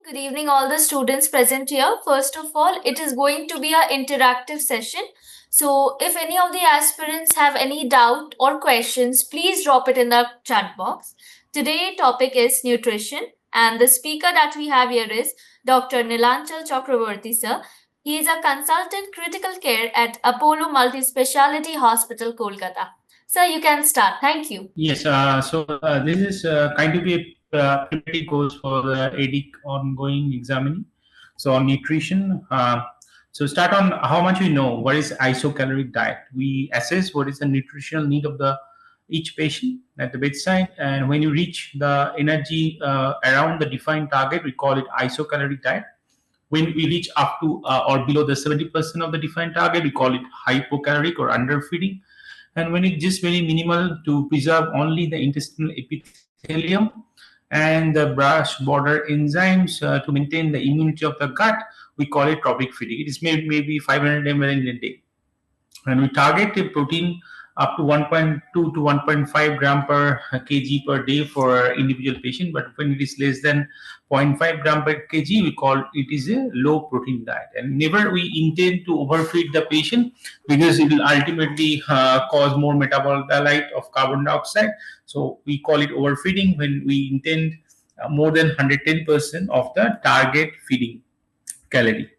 Good evening, all the students present here. First of all, it is going to be an interactive session. So, if any of the aspirants have any doubt or questions, please drop it in the chat box. Today, topic is nutrition, and the speaker that we have here is Dr. Nilanchal Chakraborty, sir. He is a consultant critical care at Apollo Multi Speciality Hospital, Kolkata. Sir, you can start. Thank you. Yes, this is kind of a preliminary course for the EDIC ongoing examining. So on nutrition, so start on how much we know. What is isocaloric diet? We assess what is the nutritional need of the each patient at the bedside, and when you reach the energy around the defined target, we call it isocaloric diet. When we reach up to or below the 70% of the defined target, we call it hypocaloric or underfeeding. And when it's just very minimal to preserve only the intestinal epithelium and the brush border enzymes to maintain the immunity of the gut, we call it trophic feeding. It is maybe 500 ml in a day. And we target a protein up to 1.2 to 1.5 gram per kg per day for individual patient, but when it is less than 0.5 gram per kg, we call it is a low protein diet. And never we intend to overfeed the patient, because it will ultimately cause more metabolite of carbon dioxide. So we call it overfeeding when we intend more than 110% of the target feeding calorie.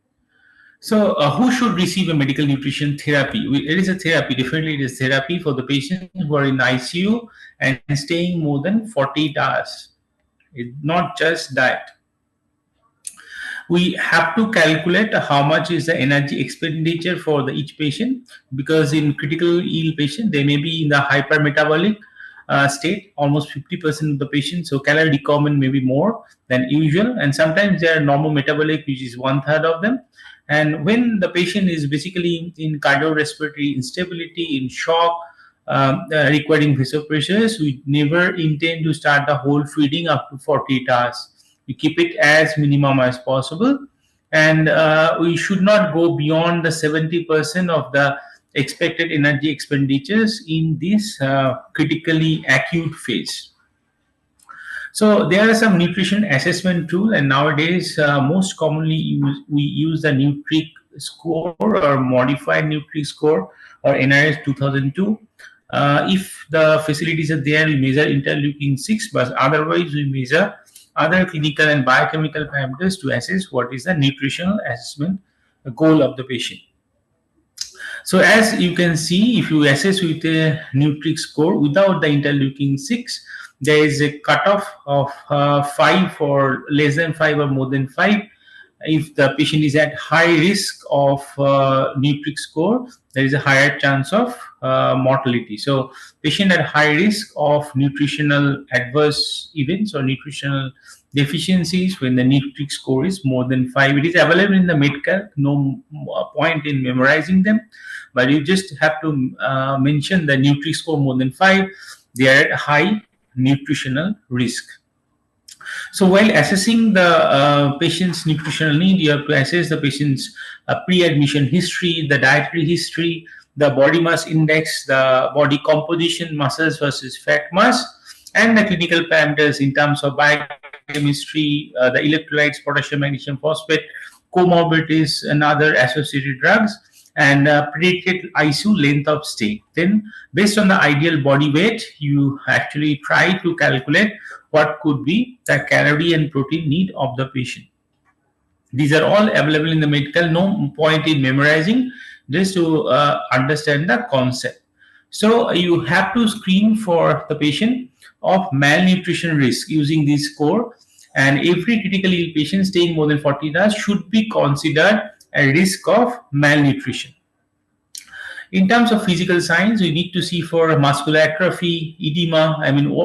So, who should receive a medical nutrition therapy? It is a therapy. Definitely, it is therapy for the patients who are in ICU and staying more than 48 hours. It's not just diet. We have to calculate how much is the energy expenditure for each patient, because in critical ill patient, they may be in the hypermetabolic state, almost 50% of the patients. So calorie requirement may be more than usual, and sometimes they are normal metabolic, which is 1/3 of them. And when the patient is basically in cardiorespiratory instability, in shock, requiring vasopressors, we never intend to start the whole feeding up to 48 hours. We keep it as minimum as possible, and we should not go beyond the 70% of the expected energy expenditures in this critically acute phase. So there are some nutrition assessment tool, and nowadays most commonly we use the Nutric score or modified Nutric score or NRS 2002. If the facilities are there, we measure interleukin 6, but otherwise we measure other clinical and biochemical parameters to assess what is the nutritional assessment goal of the patient. So as you can see, if you assess with a Nutric score without the interleukin 6, there is a cutoff of 5 or less than 5 or more than 5. If the patient is at high risk of Nutric score, there is a higher chance of mortality. So patient at high risk of nutritional adverse events or nutritional deficiencies when the Nutric score is more than 5. It is available in the Medcalc, no point in memorizing them, but you just have to mention the Nutric score more than 5. They are at high nutritional risk. So while assessing the patient's nutritional need, you have to assess the patient's pre-admission history, the dietary history, the body mass index, the body composition, muscles versus fat mass, and the clinical parameters in terms of biochemistry, the electrolytes, potassium, magnesium, phosphate, comorbidities, and other associated drugs, and predicted ICU length of stay. Then, based on the ideal body weight, you actually try to calculate what could be the calorie and protein need of the patient. These are all available in the Medcalc. No point in memorizing, just to understand the concept. So you have to screen for the patient of malnutrition risk using this score, and every critically ill patient staying more than 40 hours should be considered a risk of malnutrition. In terms of physical signs, we need to see for muscular atrophy, edema,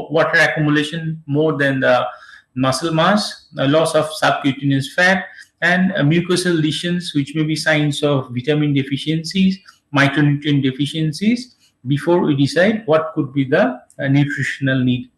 water accumulation more than the muscle mass, loss of subcutaneous fat, and mucosal lesions, which may be signs of vitamin deficiencies, micronutrient deficiencies, before we decide what could be the nutritional need.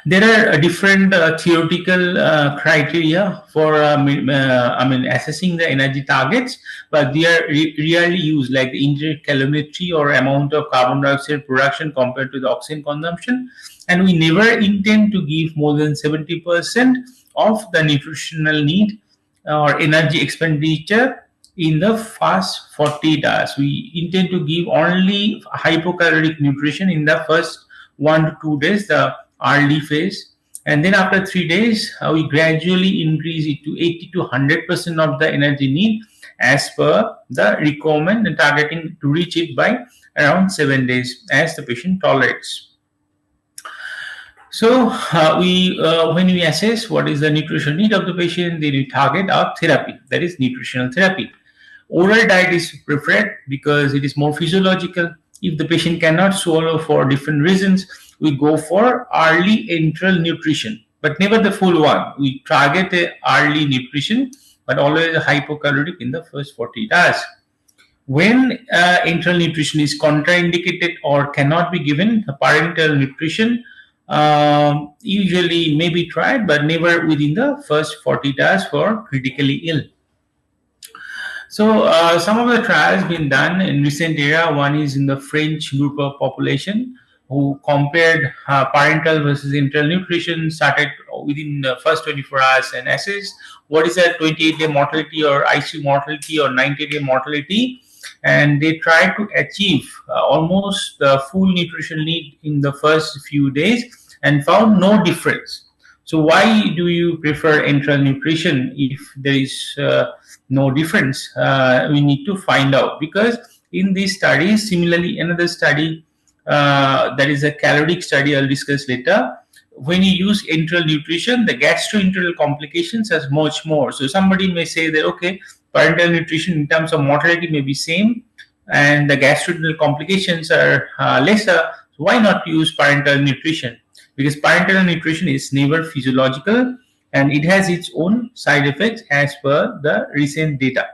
There are different theoretical criteria for assessing the energy targets, but they are rarely used, like the intercalorimetry or amount of carbon dioxide production compared to the oxygen consumption. And we never intend to give more than 70% of the nutritional need or energy expenditure in the first 40 hours. We intend to give only hypocaloric nutrition in the first 1 to 2 days, the early phase, and then after 3 days, we gradually increase it to 80 to 100% of the energy need as per the requirement, and targeting to reach it by around 7 days as the patient tolerates. So when we assess what is the nutritional need of the patient, then we target our therapy, that is nutritional therapy. Oral diet is preferred because it is more physiological. If the patient cannot swallow for different reasons, we go for early enteral nutrition, but never the full one. We target a early nutrition, but always hypocaloric in the first 40 hours. When enteral nutrition is contraindicated or cannot be given, parenteral nutrition usually may be tried, but never within the first 40 hours for critically ill. So some of the trials been done in recent era. One is in the French group of population who compared parental versus enteral nutrition, started within the first 24 hours and assessed what is that 28-day mortality or ICU mortality or 90-day mortality, and they tried to achieve almost the full nutritional need in the first few days and found no difference. So why do you prefer enteral nutrition if there is no difference? We need to find out, because in these studies, similarly another study that is a caloric study I'll discuss later, when you use enteral nutrition, the gastrointestinal complications are much more. So somebody may say that okay, parenteral nutrition in terms of mortality may be same and the gastrointestinal complications are lesser, so why not use parenteral nutrition? Because parenteral nutrition is never physiological and it has its own side effects as per the recent data.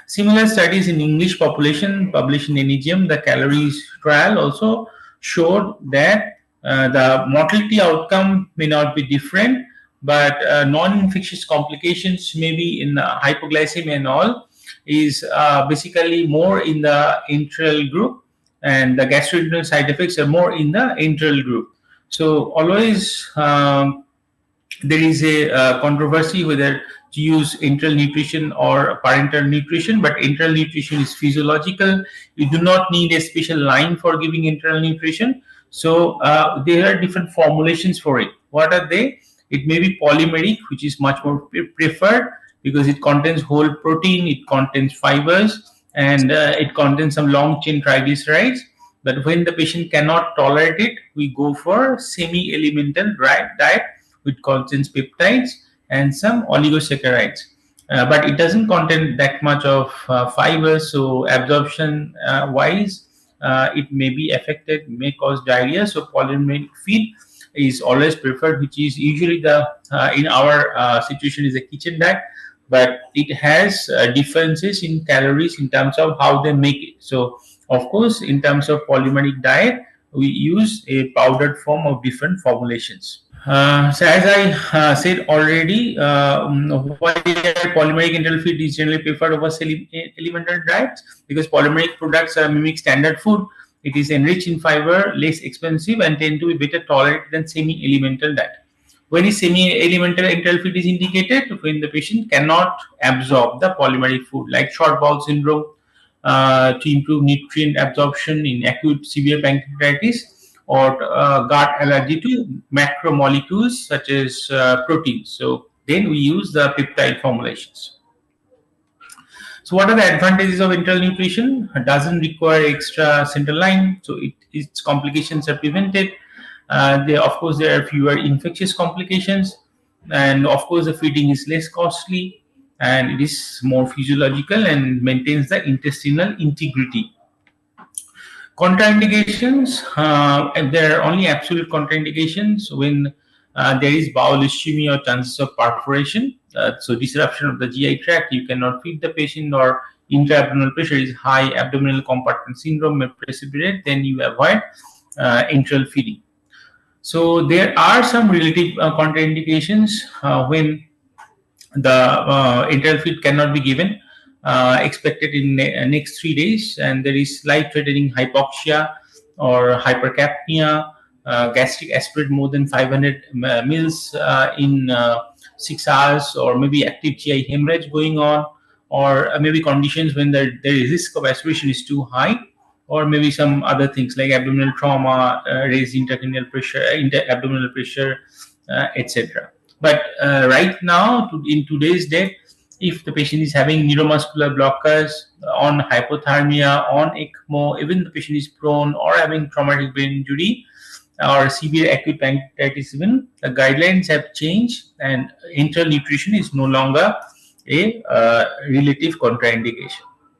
Similar studies in English population published in NEGM, the calories trial, also showed that the mortality outcome may not be different, but non-infectious complications, maybe in hypoglycemia and all, is basically more in the enteral group, and the gastrointestinal side effects are more in the enteral group. So always there is a controversy whether to use enteral nutrition or parenteral nutrition, but enteral nutrition is physiological. You do not need a special line for giving enteral nutrition. So there are different formulations for it. What are they? It may be polymeric, which is much more preferred because it contains whole protein, it contains fibers, and it contains some long chain triglycerides. But when the patient cannot tolerate it, we go for semi-elemental diet, which contains peptides and some oligosaccharides. But it doesn't contain that much of fibers, so absorption wise, it may be affected, may cause diarrhea. So polymeric feed is always preferred, which is usually the in our situation is a kitchen diet, but it has differences in calories in terms of how they make it. So of course, in terms of polymeric diet, we use a powdered form of different formulations. So as I said already, why polymeric enteral feed is generally preferred over elemental diets, because polymeric products mimic standard food. It is enriched in fiber, less expensive, and tend to be better tolerated than semi-elemental diet. When is semi-elemental enteral feed is indicated? When the patient cannot absorb the polymeric food, like short bowel syndrome, to improve nutrient absorption in acute severe pancreatitis, or gut allergy to macromolecules such as proteins. So then we use the peptide formulations. So what are the advantages of enteral nutrition? It doesn't require extra central line, so its complications are prevented. Of course, there are fewer infectious complications, and of course, the feeding is less costly, and it is more physiological and maintains the intestinal integrity. Contraindications, and there are only absolute contraindications when there is bowel ischemia or chances of perforation. So disruption of the GI tract, you cannot feed the patient, or intra-abdominal pressure is high, abdominal compartment syndrome may precipitate, then you avoid enteral feeding. So there are some relative contraindications when the enteral feed cannot be given, expected in next 3 days, and there is life-threatening hypoxia or hypercapnia, gastric aspirate more than 500 mils in 6 hours, or maybe active GI hemorrhage going on, or maybe conditions when the risk of aspiration is too high, or maybe some other things like abdominal trauma, raised intracranial pressure, abdominal pressure, etc. But right now, in today's date, if the patient is having neuromuscular blockers, on hypothermia, on ECMO, even the patient is prone or having traumatic brain injury or severe acute pancreatitis, even the guidelines have changed, and enteral nutrition is no longer a relative contraindication.